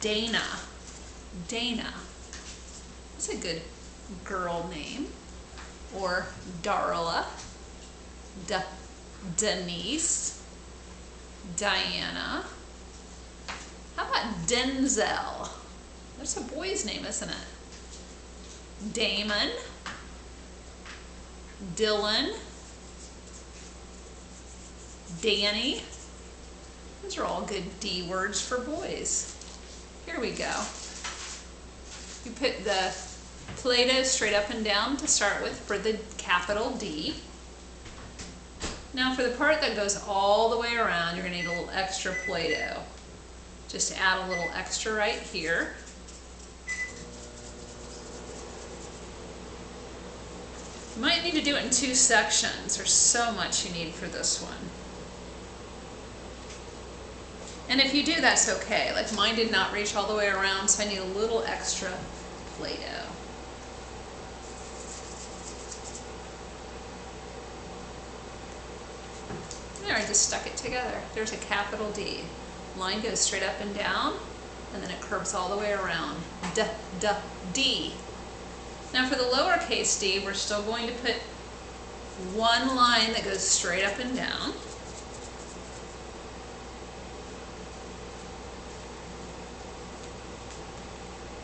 Dana. Dana. That's a good girl name. Or Darla. Denise. Diana. How about Denzel? That's a boy's name, isn't it? Damon. Dylan. Danny. Those are all good D words for boys. Here we go. You put the Play-Doh straight up and down to start with for the capital D. Now for the part that goes all the way around, you're going to need a little extra Play-Doh. Just add a little extra right here. You might need to do it in 2 sections. There's so much you need for this one. And if you do, that's okay. Like mine did not reach all the way around, so I need a little extra Play-Doh. There, I just stuck it together. There's a capital D. Line goes straight up and down, and then it curves all the way around. D. Now for the lowercase d, we're still going to put one line that goes straight up and down.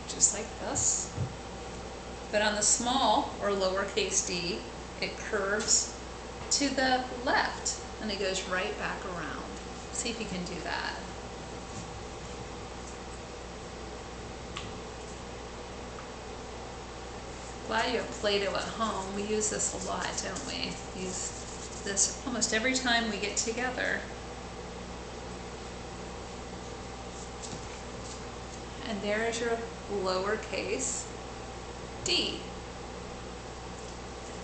Just like this. But on the small or lowercase d, it curves to the left and it goes right back around. See if you can do that. Glad you have Play-Doh at home. We use this a lot, don't we? Use this almost every time we get together. And there is your lowercase d.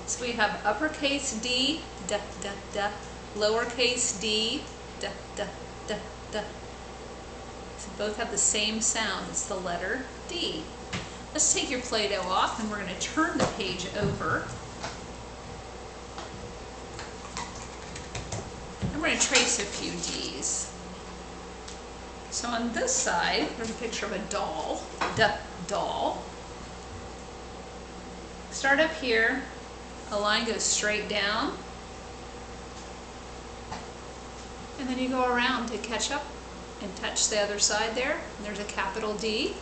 So we have uppercase D, da, da, da, lowercase d, da, da, da, da. So both have the same sound. It's the letter D. Let's take your Play-Doh off and we're going to turn the page over. And we're going to trace a few D's. So on this side, there's a picture of a doll, doll. Start up here, a line goes straight down, and then you go around to catch up and touch the other side there. And there's a capital D.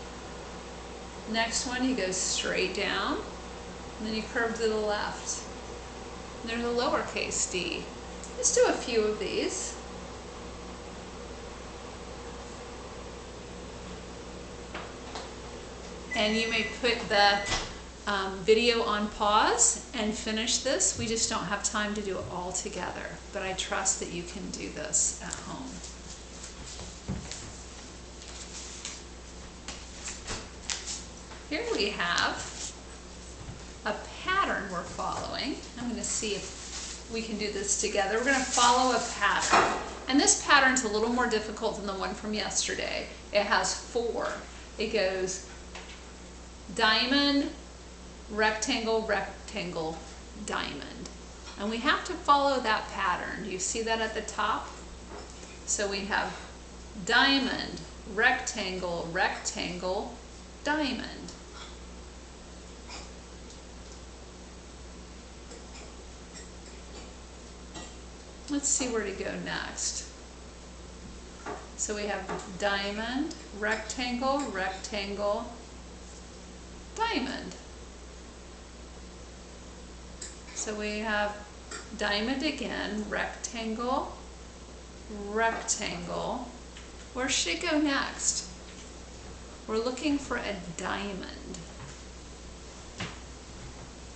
Next one, you go straight down, and then you curve to the left. And there's a lowercase d. Let's do a few of these. And you may put the video on pause and finish this. We just don't have time to do it all together, but I trust that you can do this at home. Here we have a pattern we're following. I'm going to see if we can do this together. We're going to follow a pattern. And this pattern's a little more difficult than the one from yesterday. It has 4. It goes diamond, rectangle, rectangle, diamond. And we have to follow that pattern. Do you see that at the top? So we have diamond, rectangle, rectangle, diamond. Let's see where to go next. So we have diamond, rectangle, rectangle, diamond. So we have diamond again, rectangle, rectangle. Where should it go next? We're looking for a diamond.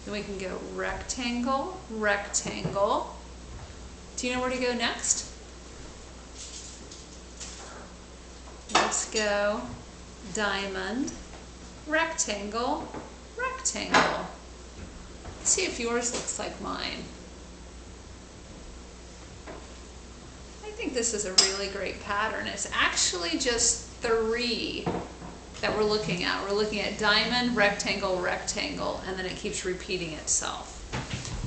Then we can go rectangle, rectangle. Do you know where to go next? Let's go diamond, rectangle, rectangle. Let's see if yours looks like mine. I think this is a really great pattern. It's actually just 3 that we're looking at. We're looking at diamond, rectangle, rectangle, and then it keeps repeating itself.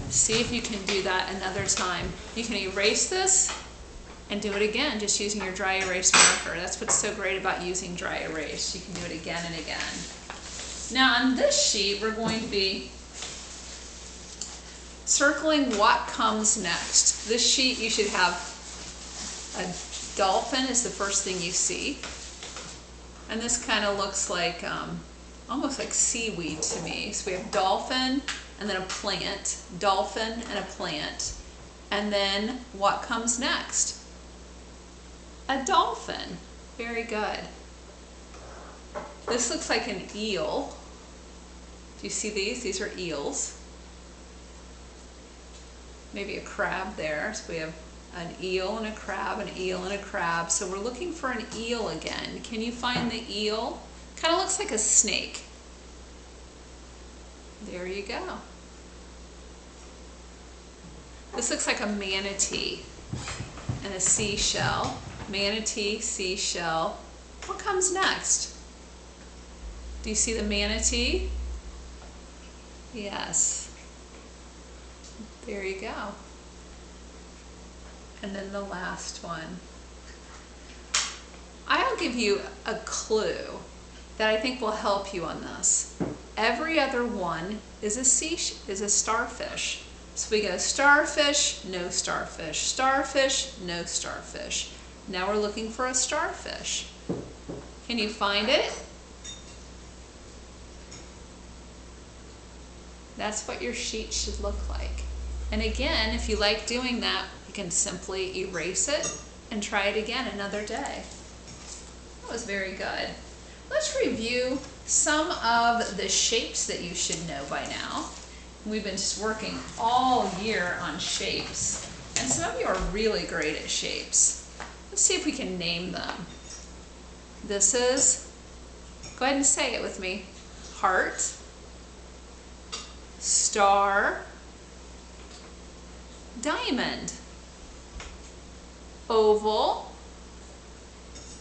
See if you can do that another time. You can erase this and do it again, just using your dry erase marker. That's what's so great about using dry erase. You can do it again and again. Now on this sheet, we're going to be circling what comes next. This sheet, you should have a dolphin is the first thing you see. And this kind of looks like, almost like seaweed to me. So we have dolphin and then a plant, dolphin and a plant. And then what comes next? A dolphin. Very good. This looks like an eel. Do you see these? These are eels. Maybe a crab there. So we have an eel and a crab, an eel and a crab. So we're looking for an eel again. Can you find the eel? Kind of looks like a snake. There you go. This looks like a manatee and a seashell. Manatee, seashell. What comes next? Do you see the manatee? Yes. There you go. And then the last one. I'll give you a clue that I think will help you on this. Every other one is a starfish. So we go starfish, no starfish, starfish, no starfish. Now we're looking for a starfish. Can you find it? That's what your sheet should look like. And again, if you like doing that, you can simply erase it and try it again another day. That was very good. Let's review some of the shapes that you should know by now. We've been just working all year on shapes, and some of you are really great at shapes. Let's see if we can name them. This is, go ahead and say it with me, heart, star, diamond, oval,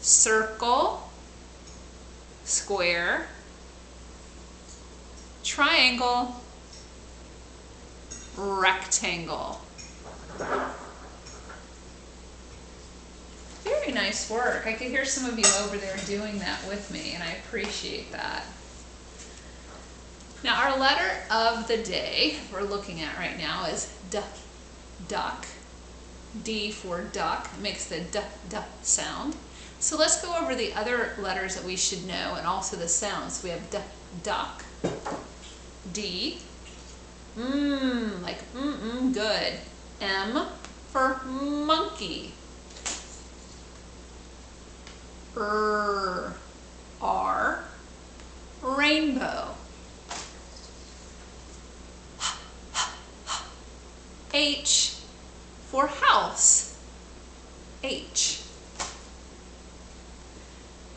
circle, square, triangle, rectangle. Very nice work. I could hear some of you over there doing that with me, and I appreciate that. Now our letter of the day we're looking at right now is D, duck. D for duck, it makes the D sound. So let's go over the other letters that we should know and also the sounds. We have D, duck, D, like good. M for monkey. R, rainbow. H for house. H.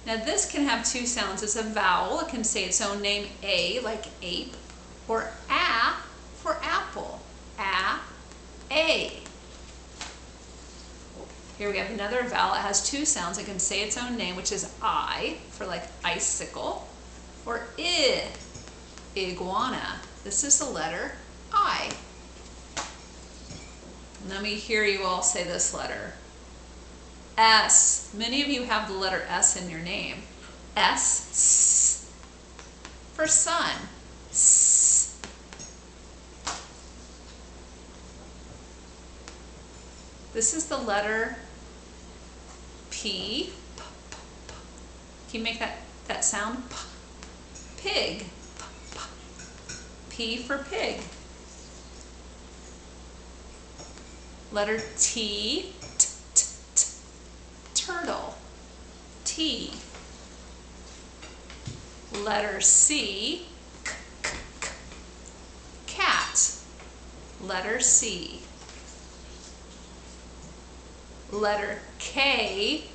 Now this can have two sounds. It's a vowel. It can say its own name, A, like ape, or A for apple. A. Here we have another vowel. It has two sounds. It can say its own name, which is I, for like icicle, or I, iguana. This is the letter I. Let me hear you all say this letter. S. Many of you have the letter S in your name. S for sun. S. This is the letter P. Can you make that sound? Pig. P for pig. Letter T. Turtle. T. Letter C. Cat. Letter C. Letter K.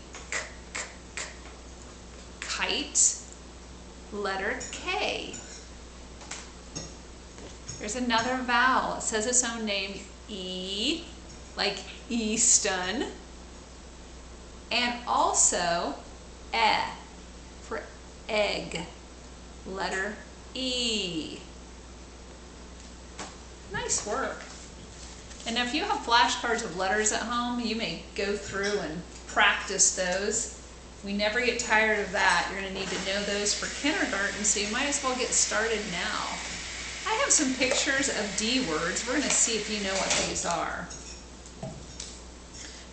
Kite. Letter K. There's another vowel. It says its own name, E, like Easton. And also E for egg. Letter E. Nice work. And if you have flashcards of letters at home, you may go through and practice those. We never get tired of that. You're going to need to know those for kindergarten, so you might as well get started now. I have some pictures of D words. We're going to see if you know what these are.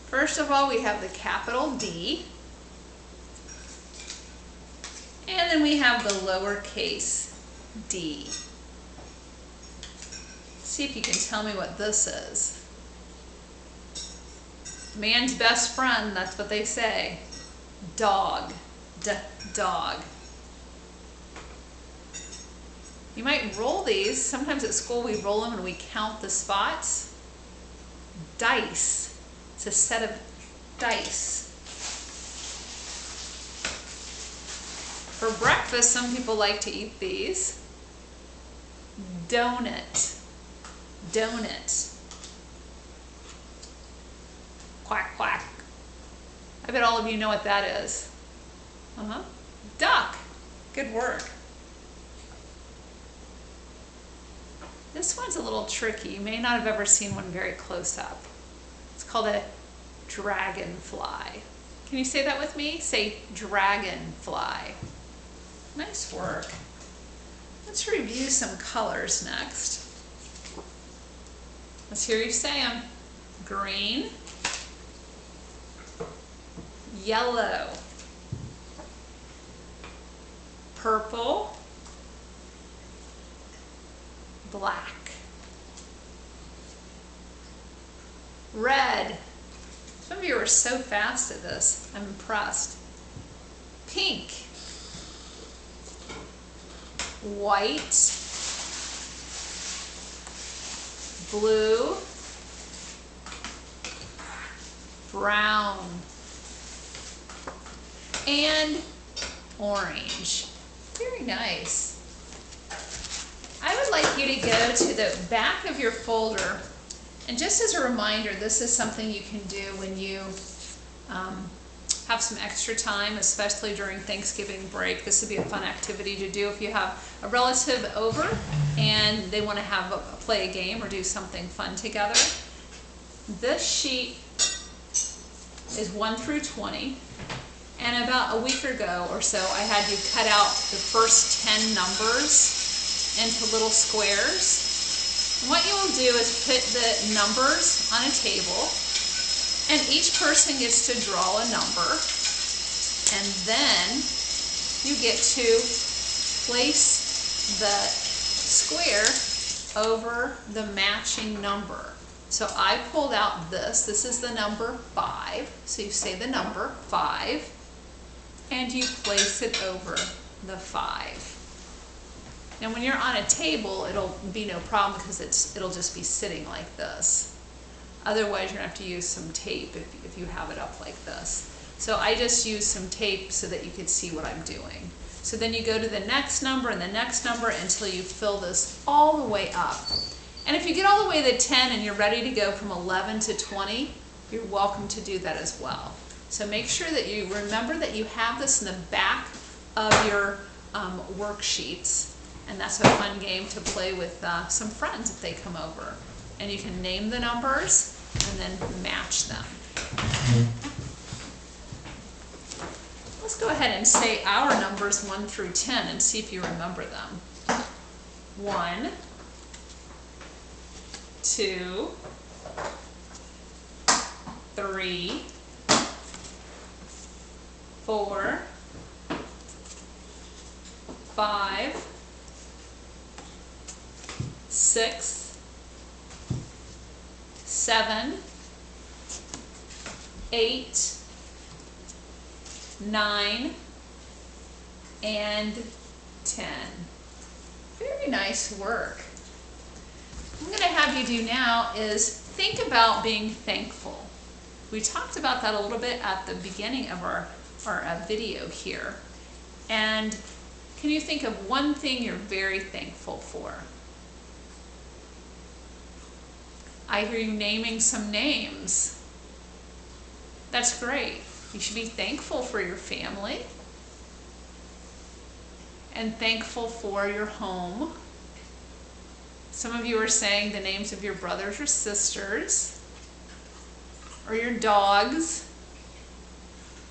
First of all, we have the capital D. And then we have the lowercase d. See if you can tell me what this is. Man's best friend, that's what they say. Dog. Dog. You might roll these. Sometimes at school we roll them and we count the spots. Dice. It's a set of dice. For breakfast, some people like to eat these. Donut. Donut. Quack, quack. I bet all of you know what that is. Duck. Good work. This one's a little tricky. You may not have ever seen one very close up. It's called a dragonfly. Can you say that with me? Say dragonfly. Nice work. Let's review some colors next. Let's hear you say them. Green, yellow, purple, black, red. Some of you are so fast at this. I'm impressed. Pink, white, blue, brown, and orange. Very nice. I would like you to go to the back of your folder, and just as a reminder, this is something you can do when you have some extra time, especially during Thanksgiving break. This would be a fun activity to do if you have a relative over and they want to play a game or do something fun together. This sheet is 1 through 20, and about a week ago or so I had you cut out the first 10 numbers into little squares. And what you will do is put the numbers on a table, and each person gets to draw a number, and then you get to place the square over the matching number. So I pulled out this is the number 5, so you say the number 5, and you place it over the 5. Now when you're on a table, it'll be no problem because it'll just be sitting like this. Otherwise, you're going to have to use some tape if you have it up like this. So I just used some tape so that you could see what I'm doing. So then you go to the next number and the next number until you fill this all the way up. And if you get all the way to 10 and you're ready to go from 11 to 20, you're welcome to do that as well. So make sure that you remember that you have this in the back of your worksheets. And that's a fun game to play with some friends if they come over. And you can name the numbers and then match them. Let's go ahead and say our numbers 1 through 10 and see if you remember them. 1, 2, 3, 4, 5, 6, 7, 8, 9, and 10. Very nice work. What I'm going to have you do now is think about being thankful. We talked about that a little bit at the beginning of our video here. And can you think of one thing you're very thankful for? I hear you naming some names. That's great. You should be thankful for your family and thankful for your home. Some of you are saying the names of your brothers or sisters, or your dogs,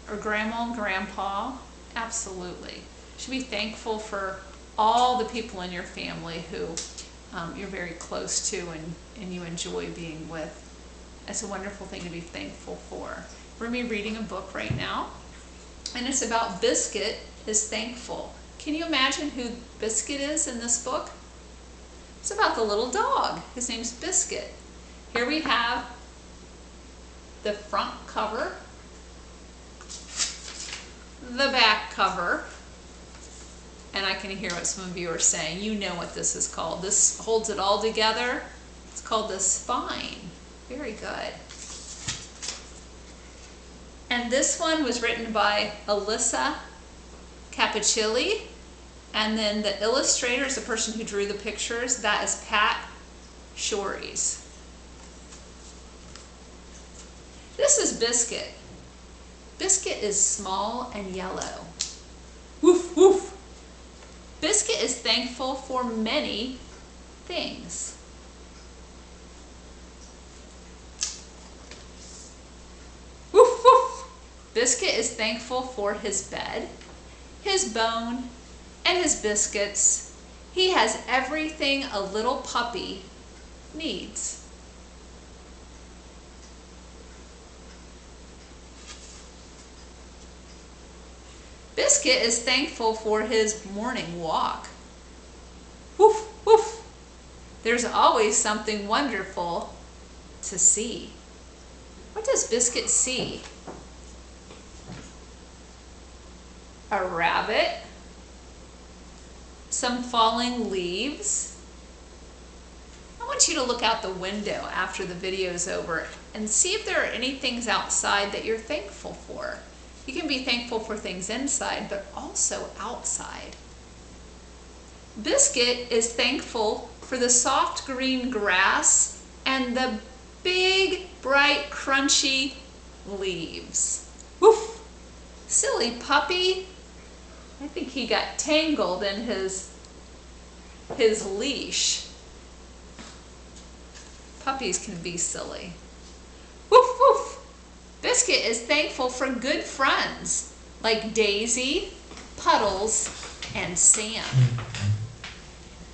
or grandma and grandpa. Absolutely. You should be thankful for all the people in your family who you're very close to and you enjoy being with. It's a wonderful thing to be thankful for. We're going to be reading a book right now, and it's about Biscuit is Thankful. Can you imagine who Biscuit is in this book? It's about the little dog. His name's Biscuit. Here we have the front cover, the back cover, and I can hear what some of you are saying. You know what this is called. This holds it all together. It's called the spine. Very good. And this one was written by Alyssa Capicilli, and then the illustrator is the person who drew the pictures. That is Pat Shores. This is Biscuit. Biscuit is small and yellow. Woof, woof. Biscuit is thankful for many things. Woof, woof. Biscuit is thankful for his bed, his bone, and his biscuits. He has everything a little puppy needs. Biscuit is thankful for his morning walk. Woof, woof. There's always something wonderful to see. What does Biscuit see? A rabbit, some falling leaves. I want you to look out the window after the video is over and see if there are any things outside that you're thankful for. You can be thankful for things inside, but also outside. Biscuit is thankful for the soft green grass and the big, bright, crunchy leaves. Woof! Silly puppy. I think he got tangled in his leash. Puppies can be silly. Woof, woof! Biscuit is thankful for good friends like Daisy, Puddles, and Sam.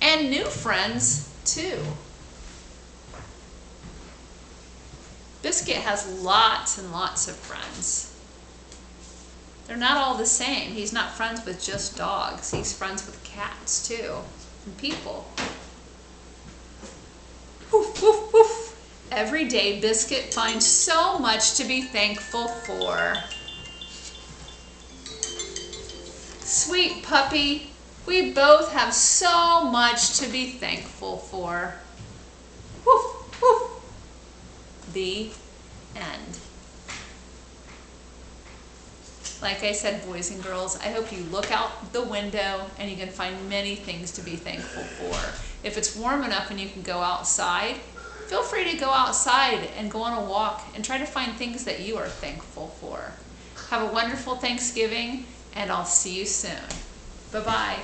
And new friends too. Biscuit has lots and lots of friends. They're not all the same. He's not friends with just dogs. He's friends with cats too, and people. Woof, woof, woof. Every day, Biscuit finds so much to be thankful for. Sweet puppy, we both have so much to be thankful for. Woof, woof. The end. Like I said, boys and girls, I hope you look out the window and you can find many things to be thankful for. If it's warm enough and you can go outside, feel free to go outside and go on a walk and try to find things that you are thankful for. Have a wonderful Thanksgiving, and I'll see you soon. Bye-bye.